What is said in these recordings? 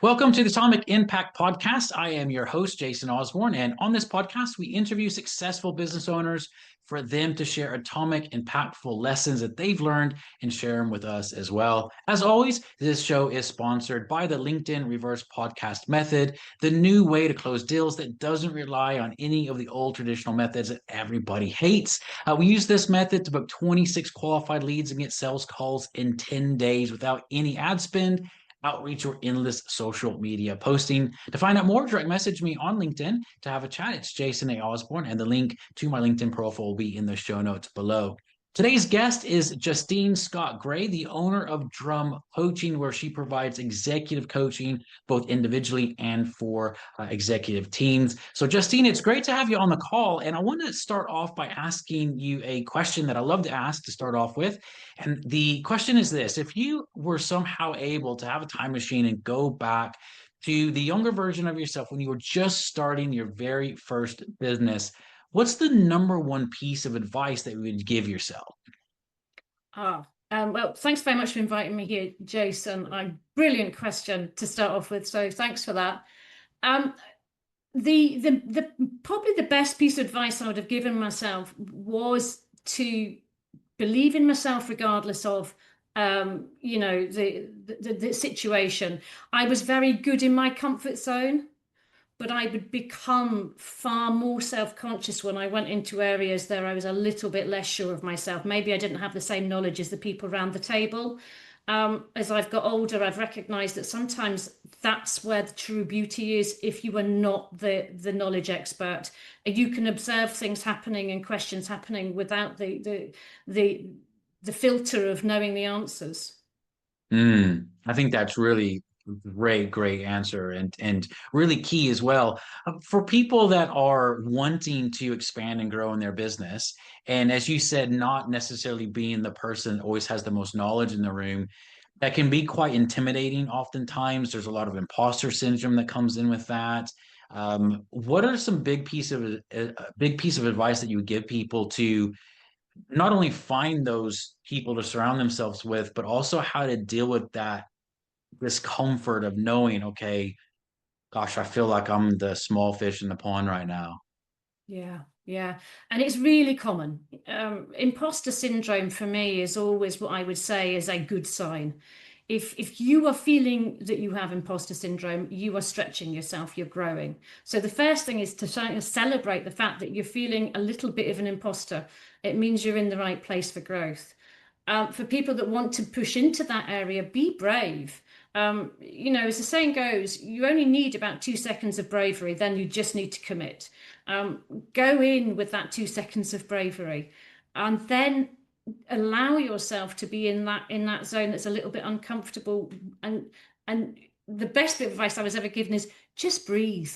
Welcome to the Atomic Impact Podcast. I am your host, Jason Osborn. And on this podcast, we interview successful business owners for them to share atomic, impactful lessons that they've learned and share them with us as well. As always, this show is sponsored by the LinkedIn Reverse Podcast Method, the new way to close deals that doesn't rely on any of the old traditional methods that everybody hates. We use this method to book 26 qualified leads and get sales calls in 10 days without any ad spend, outreach, or endless social media posting. To find out more, direct message me on LinkedIn to have a chat. It's Jason A. Osborn, and the link to my LinkedIn profile will be in the show notes below. Today's guest is Justine Scott-Gray, the owner of Drum Coaching, where she provides executive coaching both individually and for executive teams. So, Justine, it's great to have you on the call. And I want to start off by asking you a question that I love to ask to start off with. And the question is this: if you were somehow able to have a time machine and go back to the younger version of yourself when you were just starting your very first business, what's the number one piece of advice that you would give yourself? Well, thanks very much for inviting me here, Jason. A brilliant question to start off with, so thanks for that. The probably the best piece of advice I would have given myself was to believe in myself regardless of the situation. I was very good in my comfort zone, but I would become far more self-conscious when I went into areas there I was a little bit less sure of myself. Maybe I didn't have the same knowledge as the people around the table. As I've got older, I've recognized that sometimes that's where the true beauty is. If you are not the knowledge expert, you can observe things happening and questions happening without the filter of knowing the answers. I think that's really great answer and really key as well. For people that are wanting to expand and grow in their business, and as you said, not necessarily being the person that always has the most knowledge in the room, that can be quite intimidating. Oftentimes, there's a lot of imposter syndrome that comes in with that. What are some big piece of advice that you would give people to not only find those people to surround themselves with, but also how to deal with that discomfort of knowing, okay, gosh, I feel like I'm the small fish in the pond right now. Yeah. And it's really common. Imposter syndrome for me is always what I would say is a good sign. If you are feeling that you have imposter syndrome, you are stretching yourself, you're growing. So the first thing is to celebrate the fact that you're feeling a little bit of an imposter. It means you're in the right place for growth. For people that want to push into that area, be brave. As the saying goes, you only need about 2 seconds of bravery, then you just need to commit. Go in with that 2 seconds of bravery, and then allow yourself to be in that zone that's a little bit uncomfortable. And the best bit of advice I was ever given is just breathe.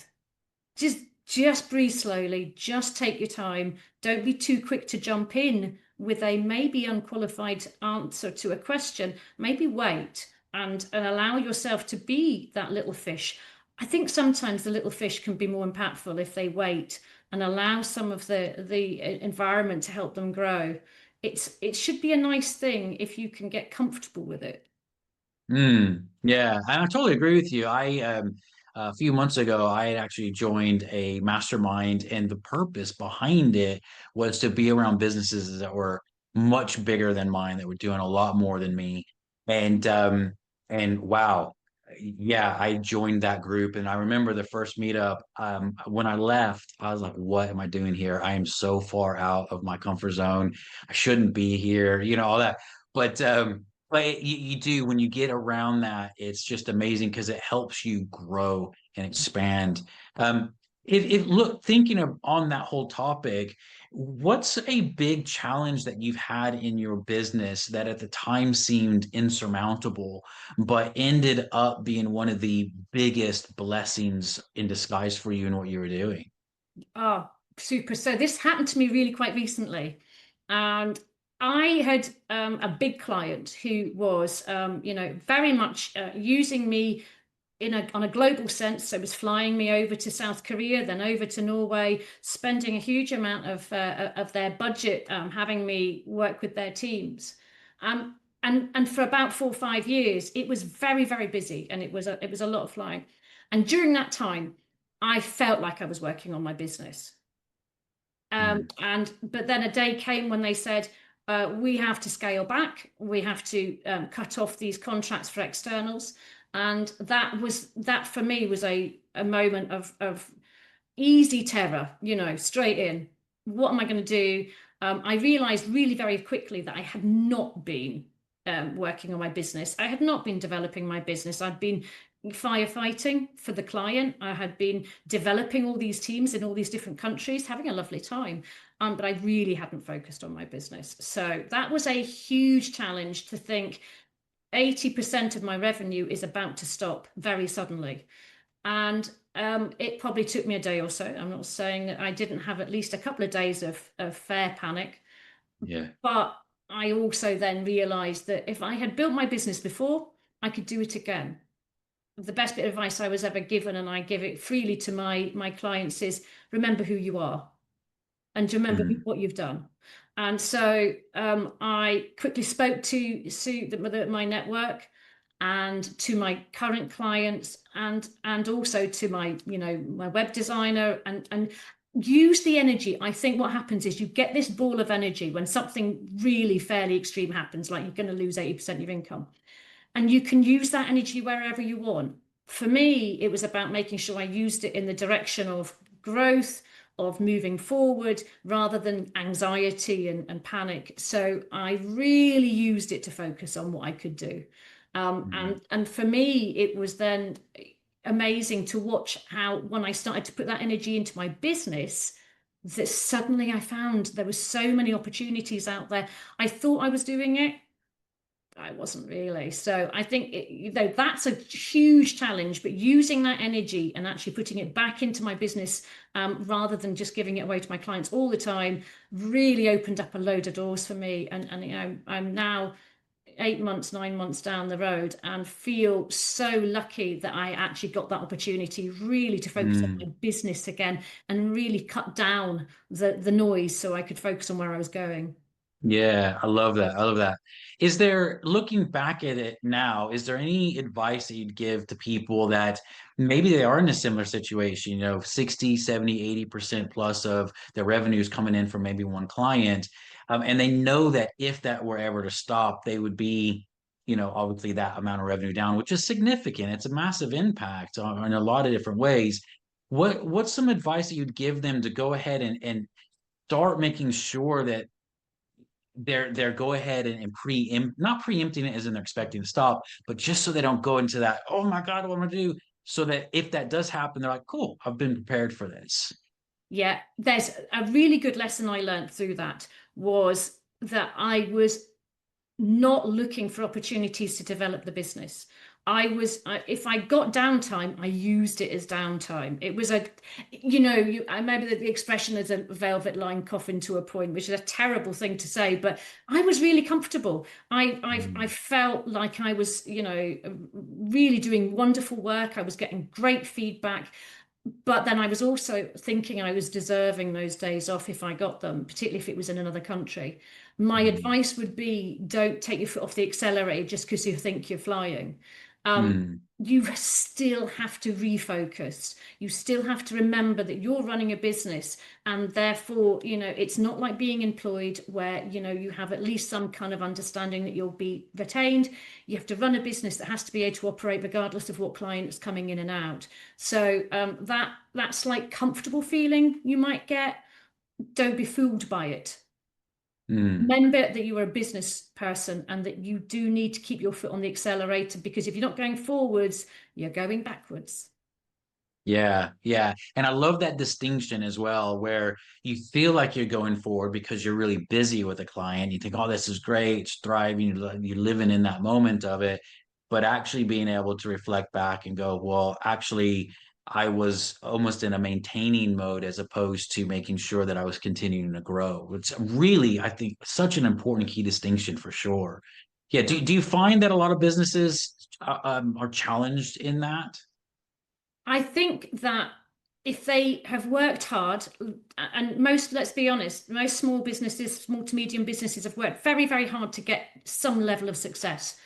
Just breathe slowly. Just take your time. Don't be too quick to jump in with a maybe unqualified answer to a question. Maybe wait and allow yourself to be that little fish. I think sometimes the little fish can be more impactful if they wait and allow some of the environment to help them grow. It should be a nice thing if you can get comfortable with it. Yeah, and I totally agree with you. A few months ago, I had actually joined a mastermind, and the purpose behind it was to be around businesses that were much bigger than mine, that were doing a lot more than me. And and wow, yeah, I joined that group, and I remember the first meetup. When I left, I was like, "What am I doing here? I am so far out of my comfort zone. I shouldn't be here." All that. But you do, when you get around that, it's just amazing because it helps you grow and expand. Um, if look, thinking of on that whole topic, what's a big challenge that you've had in your business that at the time seemed insurmountable, but ended up being one of the biggest blessings in disguise for you and what you were doing? Oh, super. So this happened to me really quite recently. And I had a big client who was, very much using me on a global sense. So it was flying me over to South Korea, then over to Norway, spending a huge amount of their budget having me work with their teams. and for about 4 or 5 years, it was very, very busy, and it was a lot of flying. And during that time, I felt like I was working on my business. Mm. But then a day came when they said, we have to scale back. We have to cut off these contracts for externals. And that for me was a moment of easy terror, straight in. What am I going to do? I realized really very quickly that I had not been working on my business. I had not been developing my business. I'd been firefighting for the client. I had been developing all these teams in all these different countries, having a lovely time. But I really hadn't focused on my business. So that was a huge challenge, to think 80% of my revenue is about to stop very suddenly. And it probably took me a day or so. I'm not saying that I didn't have at least a couple of days of fair panic. Yeah. But I also then realized that if I had built my business before, I could do it again. The best bit of advice I was ever given, and I give it freely to my clients, is remember who you are, and remember Mm. what you've done. And so I quickly spoke to my network, and to my current clients, and also to my web designer, and use the energy. I think what happens is you get this ball of energy when something really fairly extreme happens, like you're going to lose 80% of your income, and you can use that energy wherever you want. For me, it was about making sure I used it in the direction of growth, of moving forward, rather than anxiety and panic. So I really used it to focus on what I could do. Mm. And for me, it was then amazing to watch how, when I started to put that energy into my business, that suddenly I found there were so many opportunities out there. I thought I was doing it, I wasn't really. So I think that's a huge challenge, but using that energy and actually putting it back into my business, rather than just giving it away to my clients all the time, really opened up a load of doors for me. And I'm now 8 months, 9 months down the road, and feel so lucky that I actually got that opportunity really to focus on my Mm. business again, and really cut down the noise so I could focus on where I was going. Yeah, I love that. I love that. Is there, looking back at it now, is there any advice that you'd give to people that maybe they are in a similar situation, 60, 70, 80% plus of their revenues coming in from maybe one client, and they know that if that were ever to stop, they would be, obviously that amount of revenue down, which is significant. It's a massive impact in a lot of different ways. What's some advice that you'd give them to go ahead and start making sure that they're go ahead and not preempting it as in they're expecting to stop, but just so they don't go into that, oh my God, what am I gonna do? So that if that does happen, they're like, cool, I've been prepared for this. Yeah, there's a really good lesson I learned through that, was that I was not looking for opportunities to develop the business. If I got downtime, I used it as downtime. It was I remember that the expression is a velvet line coffin to a point, which is a terrible thing to say, but I was really comfortable. I Mm. felt like I was, really doing wonderful work. I was getting great feedback. But then I was also thinking I was deserving those days off if I got them, particularly if it was in another country. My Mm. advice would be, don't take your foot off the accelerator just because you think you're flying. Mm. You still have to refocus. You still have to remember that you're running a business, and therefore, it's not like being employed where, you have at least some kind of understanding that you'll be retained. You have to run a business that has to be able to operate regardless of what client's coming in and out. So that slight comfortable feeling you might get, don't be fooled by it. Mm. Remember that you are a business person, and that you do need to keep your foot on the accelerator, because if you're not going forwards, you're going backwards. Yeah, yeah. And I love that distinction as well, where you feel like you're going forward because you're really busy with a client. You think, oh, this is great, it's thriving, you're living in that moment of it. But actually being able to reflect back and go, well, actually, I was almost in a maintaining mode as opposed to making sure that I was continuing to grow. It's really, I think, such an important key distinction for sure. Yeah. Do you find that a lot of businesses are challenged in that? I think that if they have worked hard, and most, let's be honest, most small businesses, small to medium businesses have worked very, very hard to get some level of success.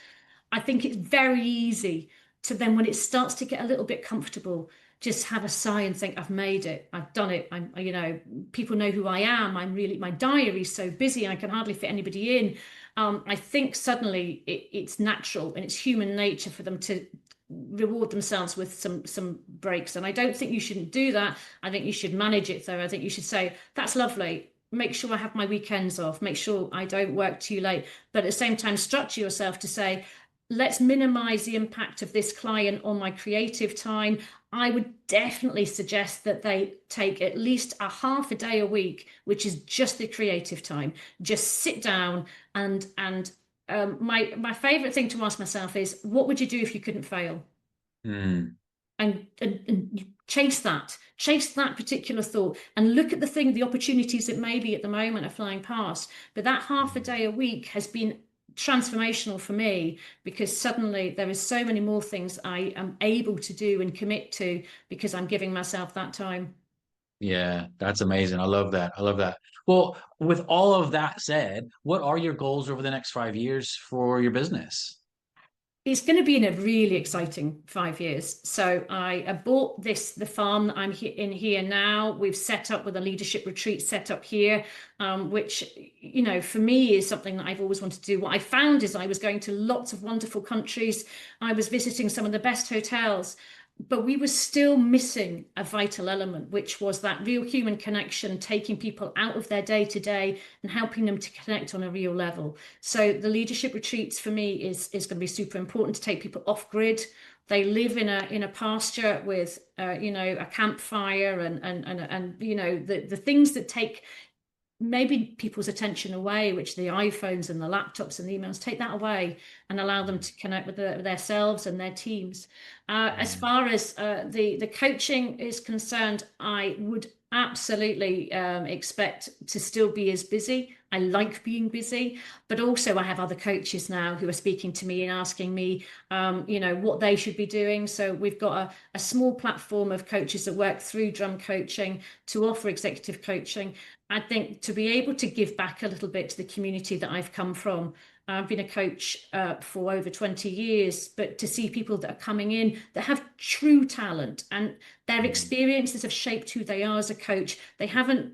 I think it's very easy to then, when it starts to get a little bit comfortable, just have a sigh and think, I've made it, I've done it. People know who I am. My diary's so busy, I can hardly fit anybody in. I think suddenly it's natural and it's human nature for them to reward themselves with some breaks. And I don't think you shouldn't do that. I think you should manage it though. I think you should say, that's lovely. Make sure I have my weekends off. Make sure I don't work too late. But at the same time, structure yourself to say, let's minimize the impact of this client on my creative time. I would definitely suggest that they take at least a half a day a week, which is just the creative time. Just sit down and my favorite thing to ask myself is, what would you do if you couldn't fail? Mm. And chase that particular thought, and look at the opportunities that maybe at the moment are flying past. But that half a day a week has been transformational for me, because suddenly there is so many more things I am able to do and commit to because I'm giving myself that time. Yeah, that's amazing. I love that. I love that. Well, with all of that said, what are your goals over the next 5 years for your business? It's going to be in a really exciting 5 years. So I bought the farm that I'm in here now. We've set up with a leadership retreat set up here, which, for me is something that I've always wanted to do. What I found is I was going to lots of wonderful countries. I was visiting some of the best hotels, but we were still missing a vital element, which was that real human connection, taking people out of their day to day and helping them to connect on a real level. So the leadership retreats for me is going to be super important, to take people off grid. They live in a pasture with a campfire and the things that take maybe people's attention away, which the iPhones and the laptops and the emails, take that away and allow them to connect with themselves and their teams. As far as the coaching is concerned, I would absolutely expect to still be as busy. I like being busy, but also I have other coaches now who are speaking to me and asking me, what they should be doing. So we've got a small platform of coaches that work through drum coaching to offer executive coaching. I think to be able to give back a little bit to the community that I've come from. I've been a coach for over 20 years, but to see people that are coming in that have true talent and their experiences have shaped who they are as a coach. They haven't,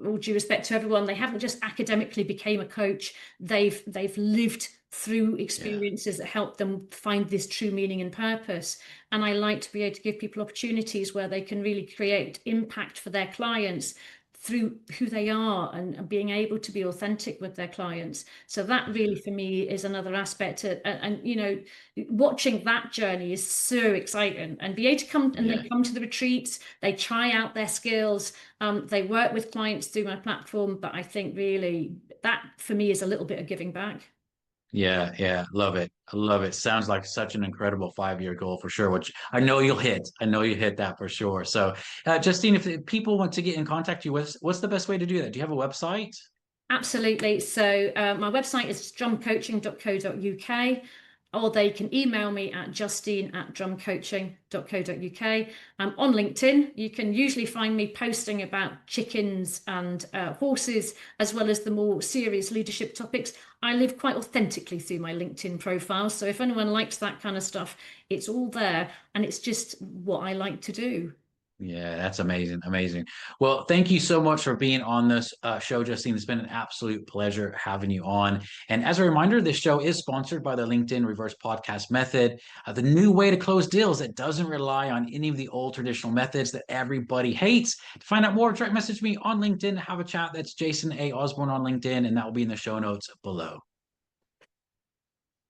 all due respect to everyone, they haven't just academically became a coach. They've lived through experiences that help them find this true meaning and purpose. And I like to be able to give people opportunities where they can really create impact for their clients through who they are and being able to be authentic with their clients. So that really for me is another aspect and watching that journey is so exciting, and be able to come and they come to the retreats, they try out their skills, they work with clients through my platform. But I think really that for me is a little bit of giving back. Yeah, love it. I love it. Sounds like such an incredible 5 year goal for sure, which I know you'll hit. I know you hit that for sure. So, Justine, if people want to get in contact with you, what's the best way to do that? Do you have a website? Absolutely. So my website is drumcoaching.co.uk, or they can email me at justine@drumcoaching.co.uk. On LinkedIn, you can usually find me posting about chickens and horses, as well as the more serious leadership topics. I live quite authentically through my LinkedIn profile. So if anyone likes that kind of stuff, it's all there, and it's just what I like to do. Yeah, that's amazing. Amazing. Well, thank you so much for being on this show, Justine. It's been an absolute pleasure having you on. And as a reminder, this show is sponsored by the LinkedIn Reverse Podcast Method, the new way to close deals that doesn't rely on any of the old traditional methods that everybody hates. To find out more, direct message me on LinkedIn, have a chat. That's Jason A. Osborn on LinkedIn, and that will be in the show notes below.